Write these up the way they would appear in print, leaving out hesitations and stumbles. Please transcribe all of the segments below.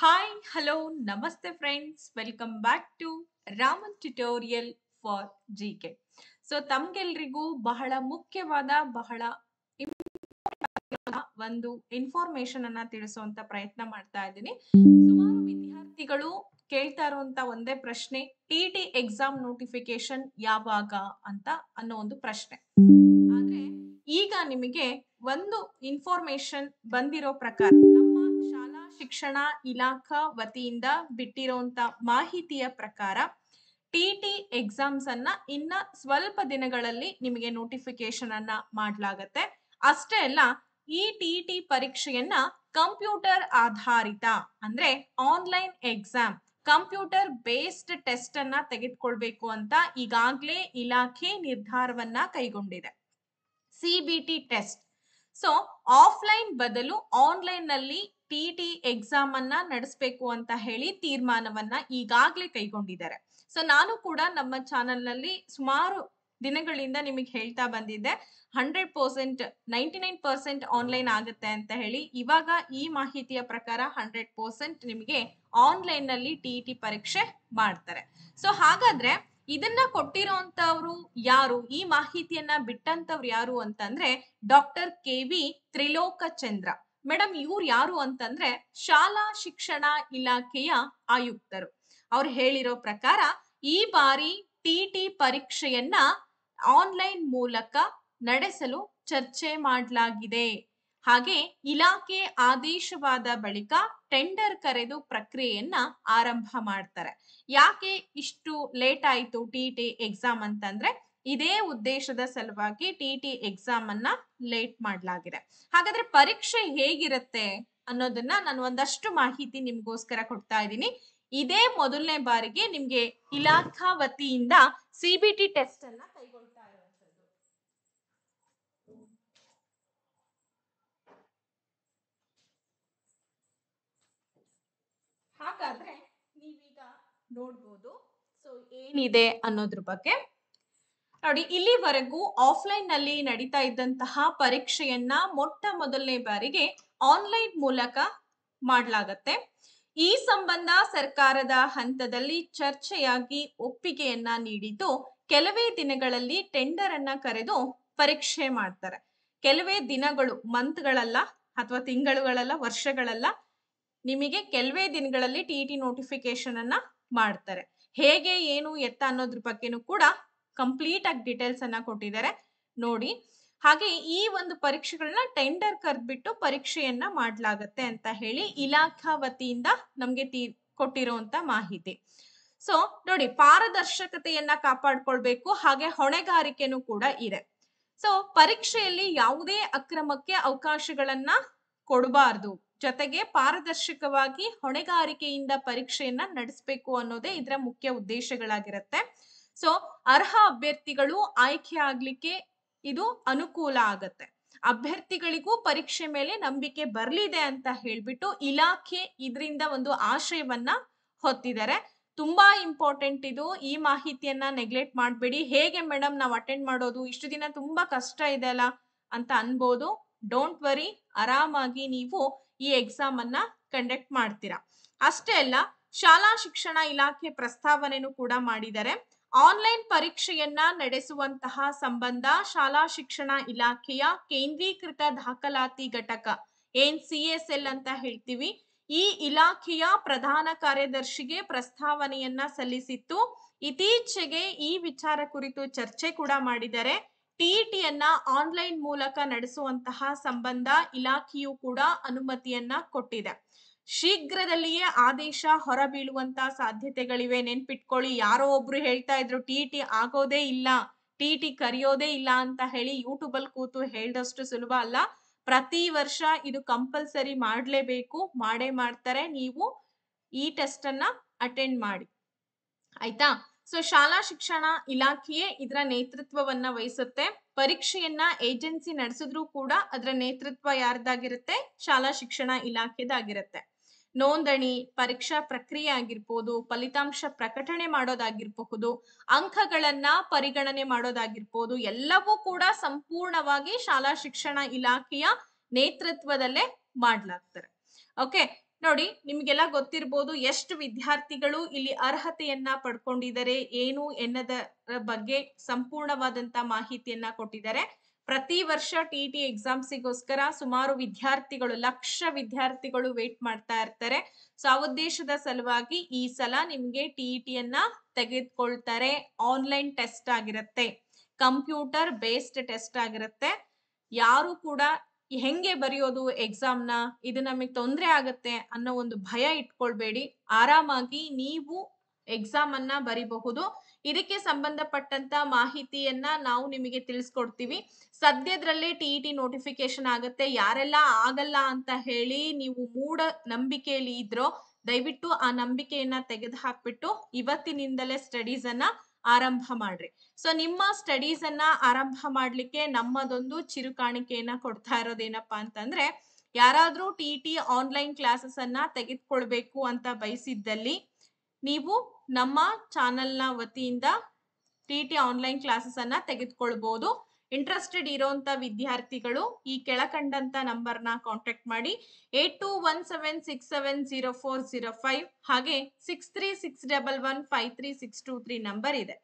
Hi hello ನಮಸ್ತೆ friends welcome back to Raman tutorial for GK. So ತಮ್ಗೆಲ್ರಿಗೂ ಬಹಳ ಮುಖ್ಯವಾದ ಬಹಳ ಒಂದು ಇನ್ಫಾರ್ಮೇಶನ್ ಅನ್ನ ತಿಳಿಸುವಂತ ಪ್ರಯತ್ನ ಮಾಡ್ತಾ ಇದ್ದೀನಿ. ಸುಮಾರು ವಿದ್ಯಾರ್ಥಿಗಳು ಕೇಳ್ತಾ ಇರುವಂತ ಒಂದೇ ಪ್ರಶ್ನೆ, ಟಿ ಎಕ್ಸಾಮ್ ನೋಟಿಫಿಕೇಶನ್ ಯಾವಾಗ ಅಂತ ಅನ್ನೋ ಒಂದು ಪ್ರಶ್ನೆ. ಆದ್ರೆ ಈಗ ನಿಮಗೆ ಒಂದು ಇನ್ಫಾರ್ಮೇಶನ್ ಬಂದಿರೋ ಪ್ರಕಾರ ನಮ್ಮ ಶಾಲಾ ಶಿಕ್ಷಣ ಇಲಾಖಾ ವತಿಯಿಂದ ಬಿಟ್ಟಿರುವಂತ ಮಾಹಿತಿಯ ಪ್ರಕಾರ ಟಿ ಎಕ್ಸಾಮ್ಸ್ ಅನ್ನ ಇನ್ನ ಸ್ವಲ್ಪ ದಿನಗಳಲ್ಲಿ ನಿಮಗೆ ನೋಟಿಫಿಕೇಶನ್ ಅನ್ನ ಮಾಡಲಾಗತ್ತೆ. ಅಷ್ಟೇ ಅಲ್ಲ, ಈ ಟಿ ಪರೀಕ್ಷೆಯನ್ನ ಕಂಪ್ಯೂಟರ್ ಆಧಾರಿತ ಅಂದ್ರೆ online exam, computer based test ಅನ್ನ ತೆಗೆದುಕೊಳ್ಬೇಕು ಅಂತ ಈಗಾಗಲೇ ಇಲಾಖೆ ನಿರ್ಧಾರವನ್ನ ಕೈಗೊಂಡಿದೆ. CBT test. ಸೊ ಆಫ್ಲೈನ್ ಬದಲು ಆನ್ಲೈನ್ ನಲ್ಲಿ ಟಿ ಎಕ್ಸಾಮ್ ಅನ್ನ ನಡೆಸಬೇಕು ಅಂತ ಹೇಳಿ ತೀರ್ಮಾನವನ್ನ ಈಗಾಗಲೇ ಕೈಗೊಂಡಿದ್ದಾರೆ. ಸೊ ನಾನು ಕೂಡ ನಮ್ಮ ಚಾನೆಲ್ ನಲ್ಲಿ ಸುಮಾರು ದಿನಗಳಿಂದ ನಿಮಗೆ ಹೇಳ್ತಾ ಬಂದಿದ್ದೆ 100% 99% ಆನ್ಲೈನ್ ಆಗುತ್ತೆ ಅಂತ ಹೇಳಿ. ಇವಾಗ ಈ ಮಾಹಿತಿಯ ಪ್ರಕಾರ 100% ನಿಮಗೆ ಆನ್ಲೈನ್ ನಲ್ಲಿ ಟಿ ಪರೀಕ್ಷೆ ಮಾಡ್ತಾರೆ. ಸೊ ಹಾಗಾದ್ರೆ ಇದನ್ನ ಕೊಟ್ಟಿರೋಂತವ್ರು ಯಾರು, ಈ ಮಾಹಿತಿಯನ್ನ ಬಿಟ್ಟಂತವ್ರು ಯಾರು ಅಂತಂದ್ರೆ ಡಾಕ್ಟರ್ ಕೆ.ವಿ. ತ್ರಿಲೋಕಚಂದ್ರ ಮೇಡಮ್. ಇವ್ರು ಯಾರು ಅಂತಂದ್ರೆ ಶಾಲಾ ಶಿಕ್ಷಣ ಇಲಾಖೆಯ ಆಯುಕ್ತರು. ಅವ್ರು ಹೇಳಿರೋ ಪ್ರಕಾರ ಈ ಬಾರಿ ಟಿ ಪರೀಕ್ಷೆಯನ್ನ ಆನ್ಲೈನ್ ಮೂಲಕ ನಡೆಸಲು ಚರ್ಚೆ ಮಾಡಲಾಗಿದೆ. ಹಾಗೆ ಇಲಾಖೆ ಆದೇಶವಾದ ಬಳಿಕ ಟೆಂಡರ್ ಕರೆದು ಪ್ರಕ್ರಿಯೆಯನ್ನ ಆರಂಭ ಮಾಡ್ತಾರೆ. ಯಾಕೆ ಇಷ್ಟು ಲೇಟ್ ಆಯ್ತು ಟಿ ಎಕ್ಸಾಮ್ ಅಂತಂದ್ರೆ ಇದೇ ಉದ್ದೇಶದ ಸಲುವಾಗಿ ಟಿ ಎಕ್ಸಾಮ್ ಅನ್ನ ಲೇಟ್ ಮಾಡಲಾಗಿದೆ. ಹಾಗಾದ್ರೆ ಪರೀಕ್ಷೆ ಹೇಗಿರುತ್ತೆ ಅನ್ನೋದನ್ನ ನಾನು ಒಂದಷ್ಟು ಮಾಹಿತಿ ನಿಮ್ಗೋಸ್ಕರ ಕೊಡ್ತಾ ಇದ್ದೀನಿ. ಇದೇ ಮೊದಲನೇ ಬಾರಿಗೆ ನಿಮ್ಗೆ ಇಲಾಖಾ ವತಿಯಿಂದ ಸಿಬಿಟಿ ಟೆಸ್ಟ್ ಅನ್ನ ಕೈಗೊಳ್ತಾ ಇರುವಂತದ್ದು. ಹಾಗಾದ್ರೆ ನೀವೀಗ ನೋಡ್ಬೋದು ಸೊ ಏನಿದೆ ಅನ್ನೋದ್ರ ಬಗ್ಗೆ. ನೋಡಿ, ಇಲ್ಲಿವರೆಗೂ ಆಫ್ಲೈನ್ ನಲ್ಲಿ ನಡೀತಾ ಇದ್ದಂತಹ ಪರೀಕ್ಷೆಯನ್ನ ಮೊಟ್ಟ ಮೊದಲನೇ ಬಾರಿಗೆ ಆನ್ಲೈನ್ ಮೂಲಕ ಮಾಡಲಾಗತ್ತೆ. ಈ ಸಂಬಂಧ ಸರ್ಕಾರದ ಹಂತದಲ್ಲಿ ಚರ್ಚೆಯಾಗಿ ಒಪ್ಪಿಗೆಯನ್ನ ನೀಡಿದ್ದು ಕೆಲವೇ ದಿನಗಳಲ್ಲಿ ಟೆಂಡರ್ ಅನ್ನ ಕರೆದು ಪರೀಕ್ಷೆ ಮಾಡ್ತಾರೆ. ಕೆಲವೇ ದಿನಗಳು, ಮಂತ್ಗಳಲ್ಲ ಅಥವಾ ತಿಂಗಳುಗಳಲ್ಲ, ವರ್ಷಗಳಲ್ಲ, ನಿಮಗೆ ಕೆಲವೇ ದಿನಗಳಲ್ಲಿ ಟಿ ನೋಟಿಫಿಕೇಶನ್ ಅನ್ನ ಮಾಡ್ತಾರೆ. ಹೇಗೆ, ಏನು, ಎತ್ತ ಅನ್ನೋದ್ರ ಬಗ್ಗೆನೂ ಕೂಡ ಕಂಪ್ಲೀಟ್ ಆಗಿ ಡೀಟೇಲ್ಸ್ ಅನ್ನ ಕೊಟ್ಟಿದ್ದಾರೆ ನೋಡಿ. ಹಾಗೆ ಈ ಒಂದು ಪರೀಕ್ಷೆಗಳನ್ನ ಟೆಂಡರ್ ಕರೆದ್ಬಿಟ್ಟು ಪರೀಕ್ಷೆಯನ್ನ ಮಾಡಲಾಗತ್ತೆ ಅಂತ ಹೇಳಿ ಇಲಾಖಾ ವತಿಯಿಂದ ನಮ್ಗೆ ಕೊಟ್ಟಿರುವಂತ ಮಾಹಿತಿ. ಸೊ ನೋಡಿ, ಪಾರದರ್ಶಕತೆಯನ್ನ ಕಾಪಾಡ್ಕೊಳ್ಬೇಕು, ಹಾಗೆ ಹೊಣೆಗಾರಿಕೆನೂ ಕೂಡ ಇದೆ. ಸೊ ಪರೀಕ್ಷೆಯಲ್ಲಿ ಯಾವುದೇ ಅಕ್ರಮಕ್ಕೆ ಅವಕಾಶಗಳನ್ನ ಕೊಡಬಾರ್ದು, ಜೊತೆಗೆ ಪಾರದರ್ಶಕವಾಗಿ ಹೊಣೆಗಾರಿಕೆಯಿಂದ ಪರೀಕ್ಷೆಯನ್ನ ನಡೆಸಬೇಕು ಅನ್ನೋದೇ ಇದರ ಮುಖ್ಯ ಉದ್ದೇಶಗಳಾಗಿರುತ್ತೆ. ಸೊ ಅರ್ಹ ಅಭ್ಯರ್ಥಿಗಳು ಆಯ್ಕೆ ಆಗ್ಲಿಕ್ಕೆ ಇದು ಅನುಕೂಲ ಆಗತ್ತೆ. ಅಭ್ಯರ್ಥಿಗಳಿಗೂ ಪರೀಕ್ಷೆ ಮೇಲೆ ನಂಬಿಕೆ ಬರ್ಲಿದೆ ಅಂತ ಹೇಳ್ಬಿಟ್ಟು ಇಲಾಖೆ ಇದರಿಂದ ಒಂದು ಆಶಯವನ್ನ ಹೊತ್ತಿದ್ದಾರೆ. ತುಂಬಾ ಇಂಪಾರ್ಟೆಂಟ್ ಇದು. ಈ ಮಾಹಿತಿಯನ್ನ ನೆಗ್ಲೆಕ್ಟ್ ಮಾಡಬೇಡಿ. ಹೇಗೆ ಮೇಡಮ್ ನಾವು ಅಟೆಂಡ್ ಮಾಡೋದು, ಇಷ್ಟು ದಿನ ತುಂಬಾ ಕಷ್ಟ ಇದೆ ಅಲ್ಲ ಅಂತ ಅನ್ಬೋದು. ಡೋಂಟ್ ವರಿ, ಆರಾಮಾಗಿ ನೀವು ಈ ಎಕ್ಸಾಮ್ ಅನ್ನ ಕಂಡಕ್ಟ್ ಮಾಡ್ತೀರಾ. ಅಷ್ಟೇ ಅಲ್ಲ, ಶಾಲಾ ಶಿಕ್ಷಣ ಇಲಾಖೆ ಪ್ರಸ್ತಾವನೆನೂ ಕೂಡ ಮಾಡಿದ್ದಾರೆ. ಆನ್ಲೈನ್ ಪರೀಕ್ಷೆಯನ್ನ ನಡೆಸುವಂತಹ ಸಂಬಂಧ ಶಾಲಾ ಶಿಕ್ಷಣ ಇಲಾಖೆಯ ಕೇಂದ್ರೀಕೃತ ದಾಖಲಾತಿ ಘಟಕ, ಏನ್ CSL ಅಂತ ಹೇಳ್ತೀವಿ, ಈ ಇಲಾಖೆಯ ಪ್ರಧಾನ ಕಾರ್ಯದರ್ಶಿಗೆ ಪ್ರಸ್ತಾವನೆಯನ್ನ ಸಲ್ಲಿಸಿತ್ತು. ಇತ್ತೀಚೆಗೆ ಈ ವಿಚಾರ ಕುರಿತು ಚರ್ಚೆ ಕೂಡ ಮಾಡಿದ್ದಾರೆ. ಟಿಟಿಯನ್ನ ಆನ್ಲೈನ್ ಮೂಲಕ ನಡೆಸುವಂತಹ ಸಂಬಂಧ ಇಲಾಖೆಯು ಕೂಡ ಅನುಮತಿಯನ್ನ ಕೊಟ್ಟಿದೆ. ಶೀಘ್ರದಲ್ಲಿಯೇ ಆದೇಶ ಹೊರಬೀಳುವಂತ ಸಾಧ್ಯತೆಗಳಿವೆ. ನೆನ್ಪಿಟ್ಕೊಳ್ಳಿ, ಯಾರೋ ಒಬ್ರು ಹೇಳ್ತಾ ಇದ್ರು ಟಿ ಆಗೋದೇ ಇಲ್ಲ, ಟಿ ಕರೆಯೋದೇ ಇಲ್ಲ ಅಂತ ಹೇಳಿ. ಯೂಟ್ಯೂಬ್ ಅಲ್ಲಿ ಕೂತು ಹೇಳ್ದಷ್ಟು ಸುಲಭ ಅಲ್ಲ. ಪ್ರತಿ ವರ್ಷ ಇದು ಕಂಪಲ್ಸರಿ ಮಾಡ್ಲೇಬೇಕು, ಮಾಡೇ ಮಾಡ್ತಾರೆ. ನೀವು ಈ ಟೆಸ್ಟ್ ಅನ್ನ ಅಟೆಂಡ್ ಮಾಡಿ, ಆಯ್ತಾ. ಸೊ ಶಾಲಾ ಶಿಕ್ಷಣ ಇಲಾಖೆಯೇ ಇದರ ನೇತೃತ್ವವನ್ನ ವಹಿಸುತ್ತೆ. ಪರೀಕ್ಷೆಯನ್ನ ಏಜೆನ್ಸಿ ನಡೆಸಿದ್ರು ಕೂಡ ಅದರ ನೇತೃತ್ವ ಯಾರ್ದಾಗಿರುತ್ತೆ? ಶಾಲಾ ಶಿಕ್ಷಣ ಇಲಾಖೆದಾಗಿರುತ್ತೆ. ನೋಂದಣಿ, ಪರೀಕ್ಷಾ ಪ್ರಕ್ರಿಯೆ ಆಗಿರ್ಬೋದು, ಫಲಿತಾಂಶ ಪ್ರಕಟಣೆ ಮಾಡೋದಾಗಿರಬಹುದು, ಅಂಕಗಳನ್ನ ಪರಿಗಣನೆ ಮಾಡೋದಾಗಿರ್ಬೋದು, ಎಲ್ಲವೂ ಕೂಡ ಸಂಪೂರ್ಣವಾಗಿ ಶಾಲಾ ಶಿಕ್ಷಣ ಇಲಾಖೆಯ ನೇತೃತ್ವದಲ್ಲೇ ಮಾಡ್ಲಾಗ್ತಾರೆ. ಓಕೆ, ನೋಡಿ, ನಿಮ್ಗೆಲ್ಲ ಗೊತ್ತಿರ್ಬೋದು ಎಷ್ಟು ವಿದ್ಯಾರ್ಥಿಗಳು ಇಲ್ಲಿ ಅರ್ಹತೆಯನ್ನ ಪಡ್ಕೊಂಡಿದ್ದಾರೆ ಏನು ಎನ್ನದರ ಬಗ್ಗೆ ಸಂಪೂರ್ಣವಾದಂತ ಮಾಹಿತಿಯನ್ನ ಕೊಟ್ಟಿದ್ದಾರೆ. ಪ್ರತಿ ವರ್ಷ ಟಿಟಿ ಎಕ್ಸಾಮ್ಸಿಗೋಸ್ಕರ ಸುಮಾರು ವಿದ್ಯಾರ್ಥಿಗಳು, ಲಕ್ಷ ವಿದ್ಯಾರ್ಥಿಗಳು ವೇಟ್ ಮಾಡ್ತಾ ಇರ್ತಾರೆ. ಸೊ ಆ ಉದ್ದೇಶದ ಸಲುವಾಗಿ ಈ ಸಲ ನಿಮ್ಗೆ ಟಿಇಟಿಯನ್ನ ತೆಗೆದುಕೊಳ್ತಾರೆ. ಆನ್ಲೈನ್ ಟೆಸ್ಟ್ ಆಗಿರುತ್ತೆ, ಕಂಪ್ಯೂಟರ್ ಬೇಸ್ಡ್ ಟೆಸ್ಟ್ ಆಗಿರುತ್ತೆ. ಯಾರು ಕೂಡ ಹೆಂಗೆ ಬರೆಯೋದು ಎಕ್ಸಾಮ್ನ, ಇದು ನಮಗೆ ತೊಂದರೆ ಆಗತ್ತೆ ಅನ್ನೋ ಒಂದು ಭಯ ಇಟ್ಕೊಳ್ಬೇಡಿ. ಆರಾಮಾಗಿ ನೀವು ಎಕ್ಸಾಮ್ ಅನ್ನ ಬರಿಬಹುದು. ಇದಕ್ಕೆ ಸಂಬಂಧಪಟ್ಟಂತ ಮಾಹಿತಿಯನ್ನ ನಾವು ನಿಮಗೆ ತಿಳಿಸ್ಕೊಡ್ತೀವಿ. ಸದ್ಯದ್ರಲ್ಲೇ ಟಿಇಟಿ ನೋಟಿಫಿಕೇಶನ್ ಆಗುತ್ತೆ. ಯಾರೆಲ್ಲ ಆಗಲ್ಲ ಅಂತ ಹೇಳಿ ನೀವು ಮೂಢ ನಂಬಿಕೆಯಲ್ಲಿ ಇದ್ರೋ ದಯವಿಟ್ಟು ಆ ನಂಬಿಕೆಯನ್ನ ತೆಗೆದು ಹಾಕ್ಬಿಟ್ಟು ಇವತ್ತಿನಿಂದಲೇ ಸ್ಟಡೀಸ್ ಅನ್ನ ಆರಂಭ ಮಾಡ್ರಿ. ಸೊ ನಿಮ್ಮ ಸ್ಟಡೀಸ್ ಅನ್ನ ಆರಂಭ ಮಾಡ್ಲಿಕ್ಕೆ ನಮ್ಮದೊಂದು ಚಿರುಕಾಣಿಕೆಯನ್ನ ಕೊಡ್ತಾ ಇರೋದೇನಪ್ಪಾ ಅಂತಂದ್ರೆ, ಯಾರಾದ್ರೂ ಟಿಟಿ ಆನ್ಲೈನ್ ಕ್ಲಾಸಸ್ ಅನ್ನ ತೆಗೆದುಕೊಳ್ಬೇಕು ಅಂತ ಬಯಸಿದ್ದಲ್ಲಿ ನೀವು ನಮ್ಮ ಚಾನೆಲ್ನ ವತಿಯಿಂದ ಟಿಟಿ ಆನ್ಲೈನ್ ಕ್ಲಾಸಸ್ ಅನ್ನ ತೆಗೆದುಕೊಳ್ಬಹುದು. ಇಂಟ್ರೆಸ್ಟೆಡ್ ಇರೋಂತ ವಿದ್ಯಾರ್ಥಿಗಳು ಈ ಕೆಳಕಂಡಂತ ನಂಬರ್ನ ಕಾಂಟ್ಯಾಕ್ಟ್ ಮಾಡಿ. 8217670405 ಹಾಗೆ 6361153623 ನಂಬರ್ ಇದೆ.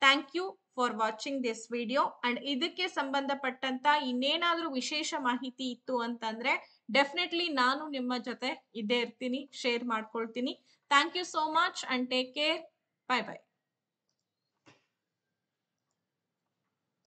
Thank you for watching this video. And ಇದಕ್ಕೆ ಸಂಬಂಧಪಟ್ಟಂತ ಇನ್ನೇನಾದ್ರೂ ವಿಶೇಷ ಮಾಹಿತಿ ಇತ್ತು ಅಂತಂದ್ರೆ ಡೆಫಿನೆಟ್ಲಿ ನಾನು ನಿಮ್ಮ ಜೊತೆ ಇದ್ದೇ ಇರ್ತೀನಿ, ಶೇರ್ ಮಾಡ್ಕೊಳ್ತೀನಿ. Thank you so much and take care. Bye by.